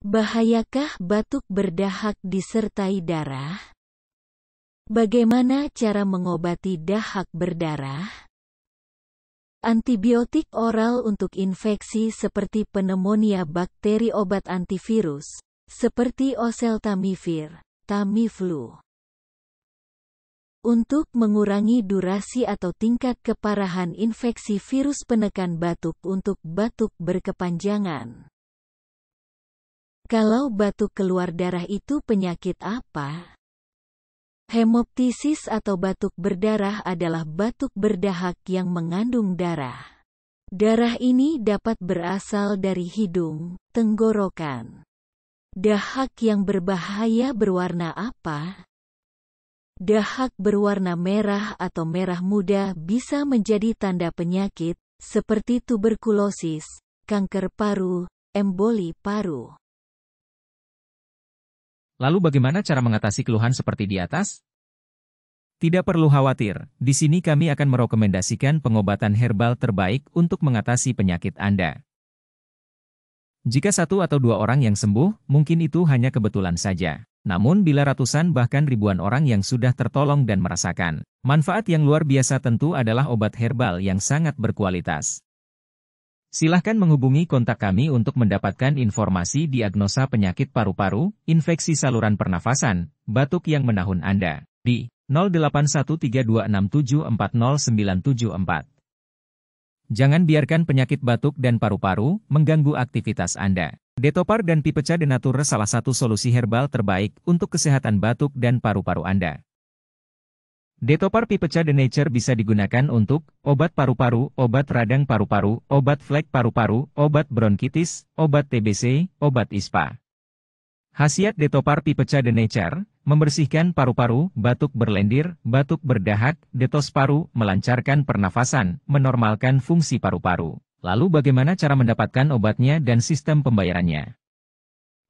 Bahayakah batuk berdahak disertai darah? Bagaimana cara mengobati dahak berdarah? Antibiotik oral untuk infeksi seperti pneumonia, bakteri, obat antivirus, seperti oseltamivir, Tamiflu. Untuk mengurangi durasi atau tingkat keparahan infeksi virus penekan batuk untuk batuk berkepanjangan. Kalau batuk keluar darah itu penyakit apa? Hemoptisis atau batuk berdarah adalah batuk berdahak yang mengandung darah. Darah ini dapat berasal dari hidung, tenggorokan. Dahak yang berbahaya berwarna apa? Dahak berwarna merah atau merah muda bisa menjadi tanda penyakit, seperti tuberkulosis, kanker paru, emboli paru. Lalu bagaimana cara mengatasi keluhan seperti di atas? Tidak perlu khawatir, di sini kami akan merekomendasikan pengobatan herbal terbaik untuk mengatasi penyakit Anda. Jika 1 atau 2 orang yang sembuh, mungkin itu hanya kebetulan saja. Namun bila ratusan bahkan ribuan orang yang sudah tertolong dan merasakan manfaat yang luar biasa, tentu adalah obat herbal yang sangat berkualitas. Silahkan menghubungi kontak kami untuk mendapatkan informasi diagnosa penyakit paru-paru, infeksi saluran pernafasan, batuk yang menahun Anda, di 081326740974. Jangan biarkan penyakit batuk dan paru-paru mengganggu aktivitas Anda. Detopar dan Pipecha Denature salah satu solusi herbal terbaik untuk kesehatan batuk dan paru-paru Anda. Detopar Pipecha Denature bisa digunakan untuk obat paru-paru, obat radang paru-paru, obat flek paru-paru, obat bronkitis, obat TBC, obat ISPA. Khasiat Detopar Pipecha Denature, membersihkan paru-paru, batuk berlendir, batuk berdahak, detos paru, melancarkan pernafasan, menormalkan fungsi paru-paru. Lalu bagaimana cara mendapatkan obatnya dan sistem pembayarannya?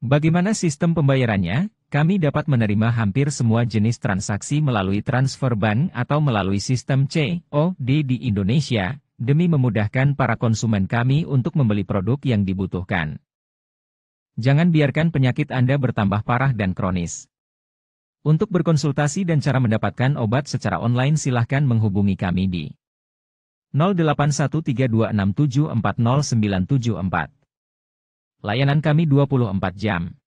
Bagaimana sistem pembayarannya? Kami dapat menerima hampir semua jenis transaksi melalui transfer bank atau melalui sistem COD di Indonesia, demi memudahkan para konsumen kami untuk membeli produk yang dibutuhkan. Jangan biarkan penyakit Anda bertambah parah dan kronis. Untuk berkonsultasi dan cara mendapatkan obat secara online, silahkan menghubungi kami di 081326740974. Layanan kami 24 jam.